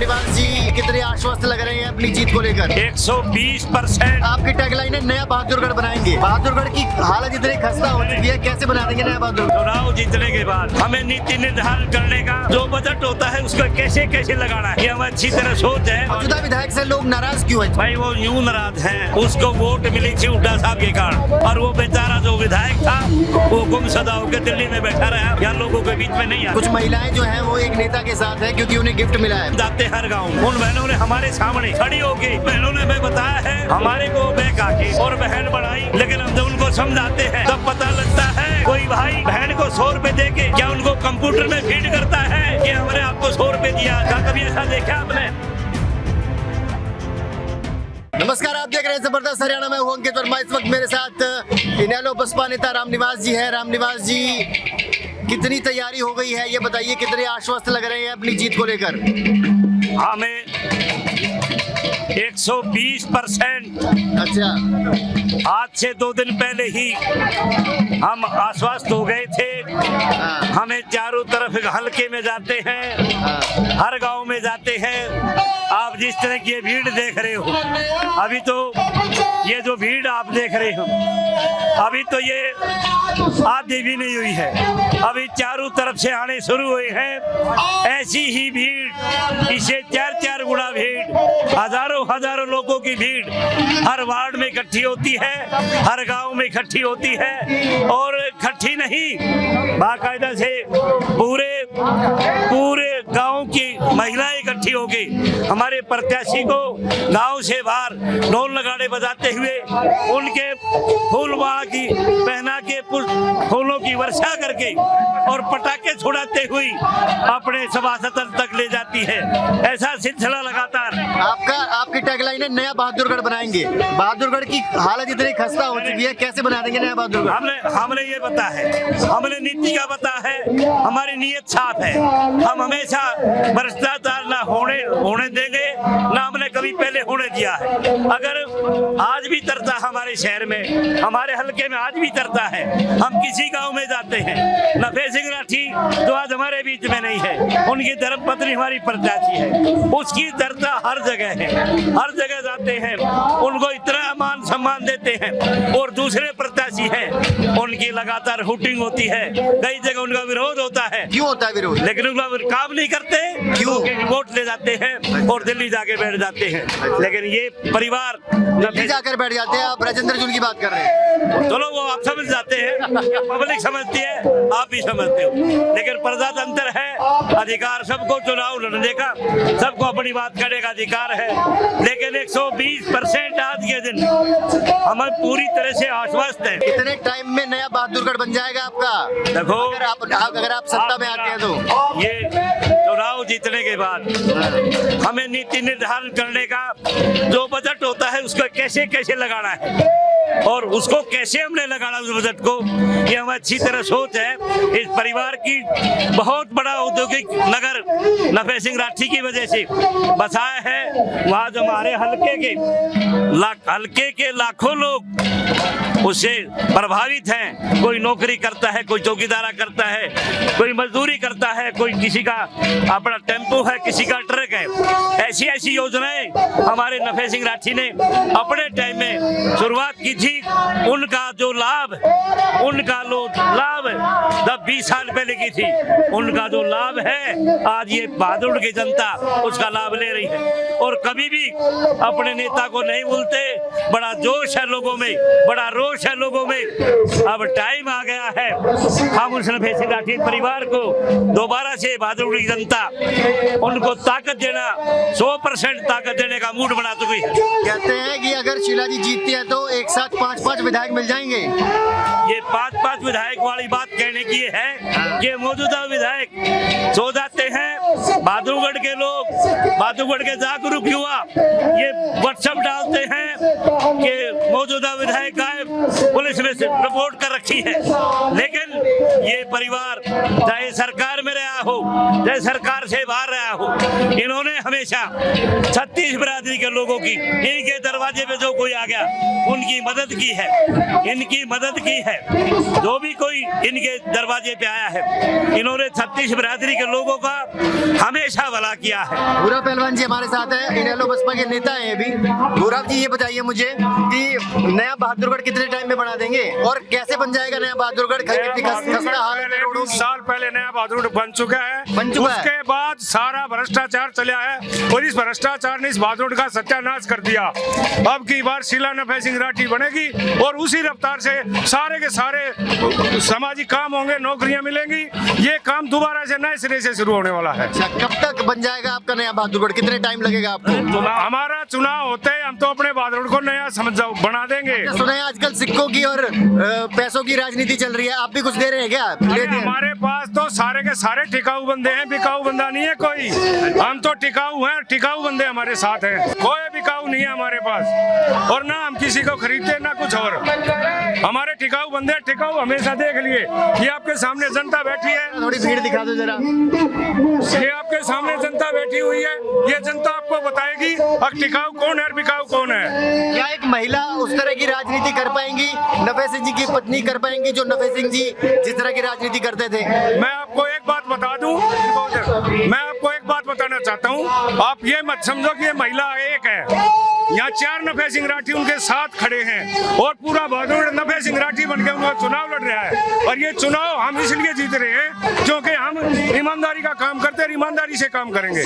रामनिवास जी कितने आश्वस्त लग रहे हैं अपनी जीत को लेकर? 120%। आपकी टैगलाइन है नया बहादुरगढ़ बनाएंगे। बहादुरगढ़ की हालत इतनी खस्ता हो चुकी है, कैसे बना देंगे नया बहादुरगढ़? चुनाव जीतने के बाद हमें नीति निर्धारण करने का जो बजट होता है उसको कैसे कैसे लगाना है, ये हमें अच्छी तरह सोच है। मौजूदा विधायक से लोग नाराज क्यों है? भाई वो यूं नाराज हैं, उसको वोट मिली थी हुड्डा साहब के कारण, और वो बेचारा जो विधायक था वो गुमशुदा होकर दिल्ली में बैठा रहा, या लोगों के बीच में नहीं आया। कुछ महिलाएं जो हैं वो एक नेता के साथ हैं क्योंकि उन्हें गिफ्ट मिला है। जाते हर गाँव उन बहनों ने हमारे सामने खड़ी होगी, बहनों ने हमें बताया है हमारे को बैक आके और बहन बढ़ाई, लेकिन हम जब उनको समझाते हैं तब पता लगता है कोई भाई बहन को 100 रुपए दे के क्या उनको कंप्यूटर में फीड करता है कि हमने आपको 100 रुपए दिया। क्या कभी ऐसा देखा आपने? नमस्कार, आप देख रहे हैं जबरदस्त हरियाणा में। हूं अंकित वर्मा। इस वक्त मेरे साथ इनेलो बसपा नेता रामनिवास जी है। रामनिवास जी, कितनी तैयारी हो गई है ये बताइए, कितने आश्वस्त लग रहे हैं अपनी जीत को लेकर? हमें 120%। अच्छा, आज से 2 दिन पहले ही हम आश्वस्त हो गए थे। हमें चारों तरफ हल्के में जाते हैं, हर गांव में जाते हैं। आप जिस तरह की ये भीड़ देख रहे हो, अभी तो ये जो भीड़ आप देख रहे हो, अभी तो ये आधी भी नहीं हुई है, अभी चारों तरफ से आने शुरू हुए हैं। ऐसी ही भीड़, इसे 4-4 गुना भीड़, हजारों लोगों की भीड़ हर वार्ड में इकट्ठी होती है, हर गांव में इकट्ठी होती है। और इकट्ठी नहीं, बाकायदा से पूरे गांव की महिलाएं इकट्ठी होगी हमारे प्रत्याशी को गांव से बाहर ढोल नगाड़े बजाते हुए उनके फूल माला की पहना के फूलों की वर्षा करके और पटाखे छुड़ाते हुए अपने सभा सदन तक ले जाती है। ऐसा सिलसिला लगातार। आपकी टैगलाइन है नया बहादुरगढ़ बनाएंगे। बहादुरगढ़ की हालत इतनी खस्ता हो चुकी है, कैसे बना देंगे नया बहादुरगढ़? हमने ये पता है, हमने नीति का पता है, हमारी नीयत साफ है। हम हमेशा भ्रष्टाचार ना होने देंगे, ना हमने कभी पहले होने दिया है। अगर आज भी तरता हमारे शहर में, हमारे हल्के में आज भी तरता है, हम किसी गांव में जाते हैं, नफे सिंह राठी जो आज हमारे बीच में नहीं है, उनकी धर्मपत्नी हमारी प्रत्याशी है, उसकी तरता हर जगह है। हर जगह जाते हैं, उनको इतना मान सम्मान देते हैं। और दूसरे प्रत्याशी हैं, उनकी लगातार हुटिंग होती है, कई जगह उनका विरोध होता है। क्यों होता है विरोध? लेकिन उनका काम नहीं करते, क्यों? वोट ले जाते हैं और दिल्ली जाके बैठ जाते हैं। लेकिन ये परिवार दिल्ली जाकर बैठ जाते हैं। आप राजेंद्र जून की बात कर रहे हैं? चलो वो आप समझ जाते हैं, पब्लिक समझती है, आप भी समझते हो, लेकिन प्रजातंत्र है, अधिकार सबको चुनाव लड़ने का, सबको अपनी बात करने का अधिकार है। लेकिन 120% आज के दिन हम पूरी तरह से आश्वस्त हैं। कितने टाइम में नया बहादुरगढ़ बन जाएगा आपका? देखो, अगर आप सत्ता में आते हैं तो ये चुनाव जीतने के बाद हमें नीति निर्धारण करने का जो बजट होता है उसको कैसे कैसे लगाना है और उसको कैसे हमने लगाना उस बजट को, ये हमें अच्छी तरह सोच है। इस परिवार की बहुत बड़ा औद्योगिक नगर नफे सिंह राठी की वजह से बसाया है। वहाँ जो हमारे हल्के के लाखों लोग उससे प्रभावित हैं। कोई नौकरी करता है, कोई चौकीदारा करता है, कोई मजदूरी करता है, कोई किसी का अपना टेम्पो है, किसी का ट्रक है। ऐसी योजनाएं हमारे नफे सिंह राठी ने अपने टाइम में शुरुआत की थी। उनका जो लाभ जब 20 साल पहले की थी, उनका जो लाभ है आज ये बहादुर की जनता उसका लाभ ले रही है। और कभी भी अपने नेता को नहीं भूलते। बड़ा जोश है लोगों में, बड़ा रोष है लोगों में। अब टाइम आ गया है, हम उस नफे सिंह राठी परिवार को दोबारा से बहादुर की जनता उनको ताकत देना, 100% ताकत देने का मूड बना चुकी है। कहते हैं कि अगर शीला जी जीतती है तो एक साथ 5-5 विधायक मिल जाएंगे। ये 5-5 विधायक वाली बात कहने की है कि मौजूदा विधायक सो जाते हैं। बहादुरगढ़ के लोग, बहादुरगढ़ के जागरूक जागरूक युवा ये व्हाट्सएप डालते हैं कि मौजूदा विधायक गायब, पुलिस में से रिपोर्ट कर रखी है। लेकिन ये परिवार चाहे सरकार में रहा हो, चाहे सरकार से बाहर रहा हो, इन्होंने हमेशा 36 बिरादरी के लोगों की, इनके दरवाजे पे जो कोई आ गया उनकी मदद की है, इनकी मदद की है। जो भी कोई इनके दरवाजे पे आया है, इन्होंने 36 बिरादरी के लोगों का हमेशा भला किया है। भूरा पहलवान जी हमारे साथ है, इनेलो बसपा के नेता हैं अभी। भूरा जी ये बताइए मुझे कि नया बहादुरगढ़ कितने टाइम में बना देंगे और कैसे बन जाएगा नया बहादुरगढ़? खस्ता हालत है रोडों की। साल पहले नया बहादुरगढ़ बन चुका है, उसके बाद सारा भ्रष्टाचार चला है और इस भ्रष्टाचार ने इस बहादुरगढ़ का सत्यानाश कर दिया। अब की बार शीला नफे सिंह राठी बनेगी और उसी रफ्तार से सारे के सारे सामाजिक काम होंगे, नौकरियां मिलेंगी। ये काम दोबारा से नए सिरे से शुरू होने वाला है। अच्छा, कब तक बन जाएगा आपका नया बहादुरगढ़? कितने टाइम लगेगा आपको? हमारा चुनाव होते ही हम तो अपने बहादुरगढ़ को नया बना देंगे। सुना है आजकल सिक्कों की और पैसों की राजनीति चल रही है, आप भी कुछ दे रहे हैं क्या? हमारे पास तो सारे के सारे टिकाऊ बंदे हैं, बिकाऊ बंदा नहीं है कोई। हम तो टिकाऊ हैं, टिकाऊ बंदे हमारे साथ हैं, कोई बिकाऊ नहीं है हमारे पास। और ना हम किसी को खरीदते ना कुछ और, हमारे टिकाऊ बंदे। टिकाऊ हमेशा देख लिए, ये आपके सामने जनता बैठी है, थोड़ी भीड़ दिखा दो जरा। ये आपके सामने जनता बैठी हुई है, ये जनता आपको बताएगी अब टिकाऊ कौन है और बिकाऊ कौन है। क्या एक महिला उस तरह की राजनीति कर पाएंगी? नफे सिंह जी की पत्नी कर पाएंगी जो नफे सिंह जी जिस तरह की राजनीति करते थे? मैं आपको एक बात बता दूं, मैं आपको एक बात बताना चाहता हूं, आप ये मत समझो कि ये महिला एक है। यहाँ 4 नफे सिंह राठी उनके साथ खड़े हैं और पूरा बहादुरगढ़ नफे सिंह राठी बनकर उनका चुनाव लड़ रहा है। और ये चुनाव हम इसलिए जीत रहे हैं क्योंकि हम ईमानदारी का काम करते हैं, ईमानदारी से काम करेंगे।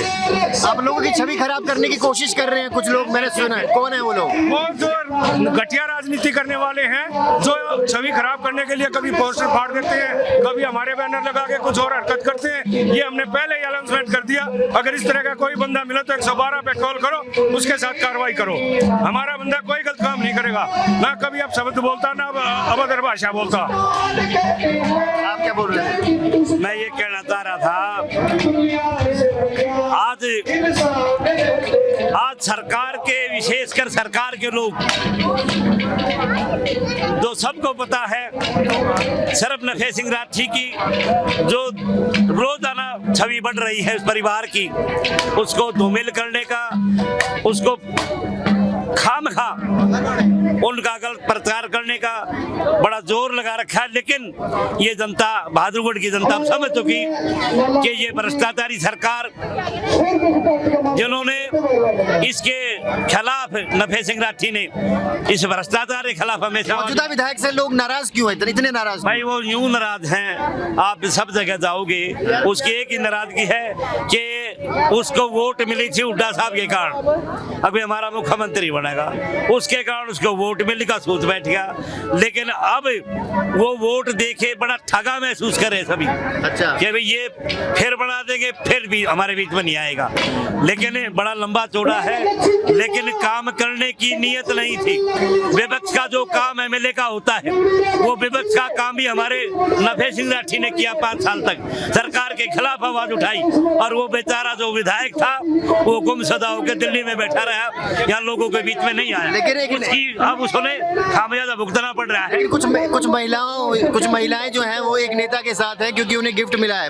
आप लोगों की छवि खराब करने की कोशिश कर रहे हैं कुछ लोग, मैंने सुना है। कौन है वो लोग? वो जो घटिया राजनीति करने वाले हैं, जो छवि खराब करने के लिए कभी पोस्टर फाड़ देते हैं, कभी हमारे बैनर लगा के कुछ और हरकत करते हैं। ये हमने पहले ही अनाउंसमेंट कर दिया, अगर इस तरह का कोई बंदा मिले तो 112 पे कॉल करो, उसके साथ कार्रवाई करो। हमारा बंदा कोई गलत काम नहीं करेगा, ना कभी आप शब्द बोलता ना अभद्र भाषा बोलता। आप क्या बोल रहे हैं? मैं ये कहना चाह रहा था, आज सरकार के, विशेषकर सरकार के लोग, जो सबको पता है सिर्फ नफे सिंह राठी की जो रोजाना छवि बढ़ रही है उस परिवार की, उसको धूमिल करने का, उसको खामखा उनका गलत प्रचार करने का बड़ा जोर लगा रखा है। लेकिन ये जनता, बहादुरगढ़ की जनता समझ चुकी कि ये भ्रष्टाचारी सरकार, जिन्होंने इसके खिलाफ, नफे सिंह राठी ने इस भ्रष्टाचार के खिलाफ हमेशा। मौजूदा विधायक से लोग नाराज क्यों है, इतने नाराज? भाई वो यूं नाराज हैं, आप सब जगह जाओगे उसकी एक ही नाराजगी है कि उसको वोट मिली थी हुड्डा साहब के कारण, अभी हमारा मुख्यमंत्री बनेगा, उसके कारण उसको वोट मिलने का सोच बैठ गया। लेकिन अब वो वोट देखे बड़ा ठगा महसूस करे सभी। अच्छा, कि भाई ये फिर बना देंगे, फिर भी हमारे बीच में नहीं आएगा। लेकिन बड़ा लंबा चौड़ा है, लेकिन काम करने की नीयत नहीं थी। विपक्ष का जो काम एमएलए का होता है, वो विपक्ष का काम भी हमारे नफे सिंह राठी ने किया। 5 साल तक सरकार के खिलाफ आवाज उठाई और वो बेचारा जो विधायक था वो गुमशुदा होकर दिल्ली में बैठा रहा, यहाँ लोगों के बीच में नहीं आया। लेकिन अब उसने खामियाजा भुगतना पड़ रहा है। कुछ महिलाएं जो हैं वो एक नेता के साथ हैं क्योंकि उन्हें गिफ्ट मिला है,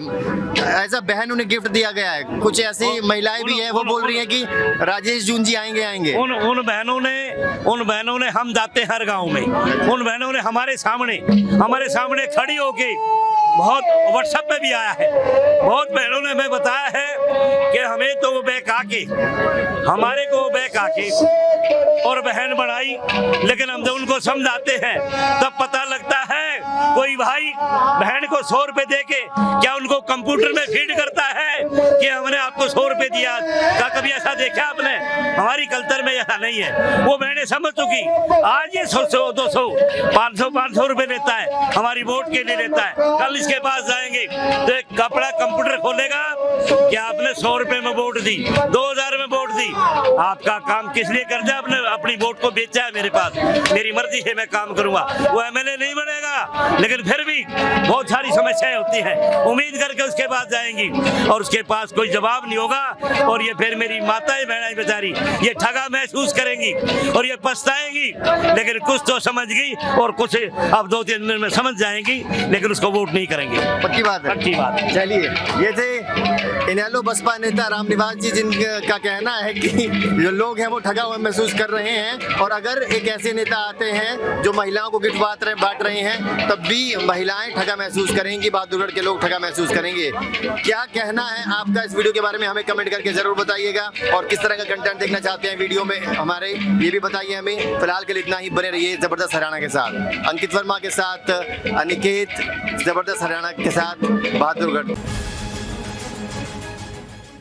ऐसा बहन उन्हें गिफ्ट दिया गया है। कुछ ऐसी महिलाएं भी हैं, वो बोल रही हैं कि राजेश जून जी आएंगे। उन बहनों ने हम जाते हैं हर गांव में, उन बहनों ने हमारे सामने खड़ी होके, बहुत व्हाट्सएप पे भी आया है, बहुत बहनों ने हमें बताया है कि हमें तो वो बैक आके, हमारे को बैक आके और बहन बढ़ाई। लेकिन हम जब उनको समझाते हैं तब पता लगता है कोई भाई बहन को 100 रुपए दे के क्या उनको कंप्यूटर में फीड करता है कि हमने आपको 100 रुपए दिया। क्या कभी ऐसा देखा आपने? हमारी कल्चर में ऐसा नहीं है। वो बहनें समझ चुकी, आज ये 100, 200, 500 रुपए लेता है, हमारी वोट के लिए लेता है। कल इसके पास जाएंगे तो एक कपड़ा कंप्यूटर खोलेगा कि आपने 100 रुपए में वोट दी, 2000 में वोट मर्जी। आपका काम किस लिए कर दिया? आपने अपनी वोट को बेचा है मेरे पास, मेरी मर्जी है मैं काम करूंगा। वो एमएलए नहीं बनेगा, लेकिन फिर भी बहुत सारी समस्याएं होती हैं, उम्मीद करके उसके पास जाएंगी और उसके पास कोई जवाब नहीं होगा। और ये फिर मेरी माताएं बहनें बेचारी ये ठगा महसूस करेंगी और ये पछताएंगी, लेकिन कुछ तो समझ गई और कुछ अब 2-3 दिन में समझ जाएंगी, लेकिन उसको वोट नहीं करेंगे। पक्की बात है। पक्की बात है। चलिए, ये थे इनेलो बसपा नेता रामनिवास जी, जिनका कहना है कि जो लोग हैं वो ठगा हुआ महसूस कर रहे हैं, और अगर एक ऐसे नेता आते हैं जो महिलाओं को गिफ्ट बांट रहे हैं, तब भी महिलाएं ठगा महसूस करेंगी, बहादुरगढ़ के लोग ठगा महसूस करेंगे। क्या कहना है आपका इस वीडियो के बारे में हमें कमेंट करके जरूर बताइएगा, और किस तरह का कंटेंट देखना चाहते हैं वीडियो में हमारे, ये भी बताइए हमें। फिलहाल के लिए इतना ही, बने रहिए जबरदस्त हरियाणा के साथ। अंकित वर्मा के साथ अनिकेत, जबरदस्त हरियाणा के साथ, बहादुरगढ़।